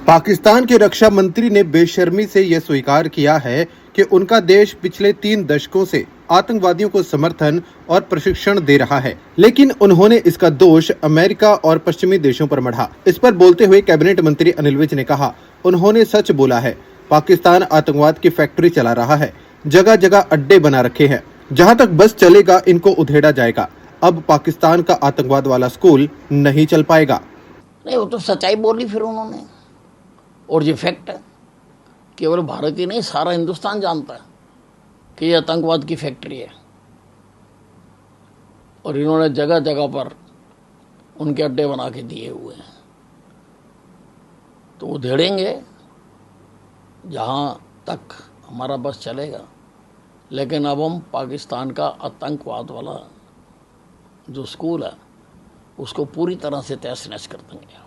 पाकिस्तान के रक्षा मंत्री ने बेशर्मी से यह स्वीकार किया है कि उनका देश पिछले 3 दशकों से आतंकवादियों को समर्थन और प्रशिक्षण दे रहा है, लेकिन उन्होंने इसका दोष अमेरिका और पश्चिमी देशों पर मढ़ा। इस पर बोलते हुए कैबिनेट मंत्री अनिल विज ने कहा, उन्होंने सच बोला है। पाकिस्तान आतंकवाद की फैक्ट्री चला रहा है, जगह जगह अड्डे बना रखे हैं, जहाँ तक बस चलेगा इनको उधेड़ा जाएगा। अब पाकिस्तान का आतंकवाद वाला स्कूल नहीं चल पाएगा। नहीं, वो तो सच्चाई बोली फिर उन्होंने, और ये फैक्ट है। केवल भारत ही नहीं, सारा हिंदुस्तान जानता है कि ये आतंकवाद की फैक्ट्री है, और इन्होंने जगह जगह पर उनके अड्डे बना के दिए हुए हैं। तो उधेड़ेंगे जहाँ तक हमारा बस चलेगा, लेकिन अब हम पाकिस्तान का आतंकवाद वाला जो स्कूल है उसको पूरी तरह से तहस नहस कर देंगे।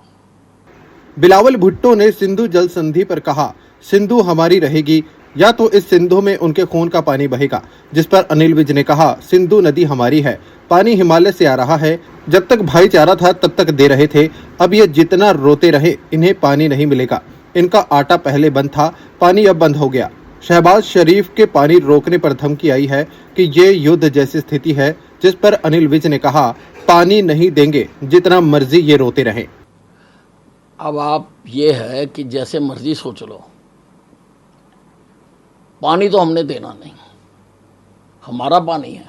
बिलावल भुट्टो ने सिंधु जल संधि पर कहा, सिंधु हमारी रहेगी या तो इस सिंधु में उनके खून का पानी बहेगा। जिस पर अनिल विज ने कहा, सिंधु नदी हमारी है, पानी हिमालय से आ रहा है, जब तक भाईचारा था तब तक दे रहे थे, अब ये जितना रोते रहे इन्हें पानी नहीं मिलेगा। इनका आटा पहले बंद था, पानी अब बंद हो गया। शहबाज शरीफ के पानी रोकने पर धमकी आई है कि ये युद्ध जैसी स्थिति है, जिस पर अनिल विज ने कहा, पानी नहीं देंगे, जितना मर्जी ये रोते रहें। अब आप ये है कि जैसे मर्जी सोच लो, पानी तो हमने देना नहीं, हमारा पानी है,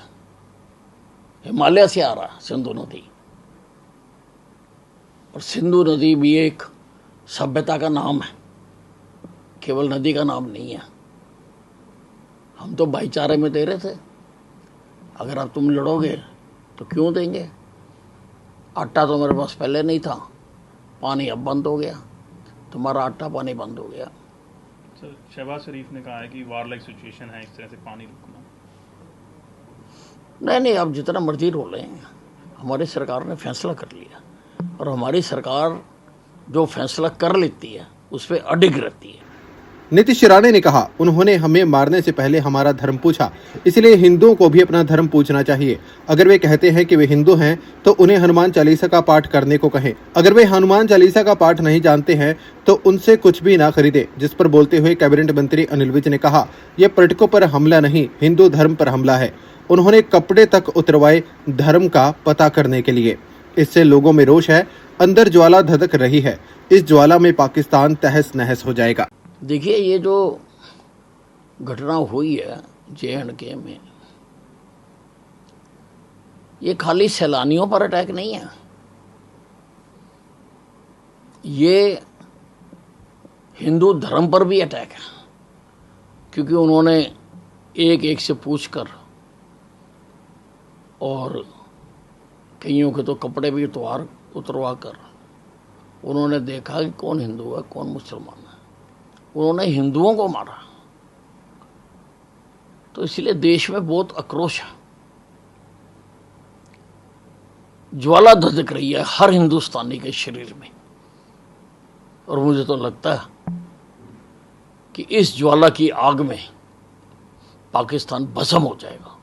हिमालय से आ रहा है सिंधु नदी। और सिंधु नदी भी एक सभ्यता का नाम है, केवल नदी का नाम नहीं है। हम तो भाईचारे में दे रहे थे, अगर अब तुम लड़ोगे तो क्यों देंगे। आटा तो मेरे पास पहले नहीं था, पानी अब बंद हो गया, तुम्हारा आटा पानी बंद हो गया। सर, शहबाज शरीफ ने कहा है कि वार लाइक सिचुएशन है, इस तरह से पानी रुकना। नहीं, अब जितना मर्जी रो लें, हमारी सरकार ने फैसला कर लिया, और हमारी सरकार जो फैसला कर लेती है उस पर अडिग रहती है। नीतीश राणे ने कहा, उन्होंने हमें मारने से पहले हमारा धर्म पूछा, इसलिए हिंदुओं को भी अपना धर्म पूछना चाहिए। अगर वे कहते हैं कि वे हिंदू हैं तो उन्हें हनुमान चालीसा का पाठ करने को कहें। अगर वे हनुमान चालीसा का पाठ नहीं जानते हैं तो उनसे कुछ भी ना खरीदे। जिस पर बोलते हुए कैबिनेट मंत्री अनिल विज ने कहा, यह पर्यटकों पर हमला नहीं, हिंदू धर्म पर हमला है। उन्होंने कपड़े तक उतरवाए धर्म का पता करने के लिए। इससे लोगों में रोष है, अंदर ज्वाला धधक रही है। इस ज्वाला में पाकिस्तान तहस नहस हो जाएगा। देखिए, ये जो घटना हुई है JNK में, ये खाली सैलानियों पर अटैक नहीं है, ये हिंदू धर्म पर भी अटैक है। क्योंकि उन्होंने एक एक से पूछकर, और कईयों के तो कपड़े भी उतरवा कर उन्होंने देखा कि कौन हिंदू है कौन मुसलमान है। उन्होंने हिंदुओं को मारा। तो इसलिए देश में बहुत आक्रोश है, ज्वाला धधक रही है हर हिंदुस्तानी के शरीर में। और मुझे तो लगता है कि इस ज्वाला की आग में पाकिस्तान भस्म हो जाएगा।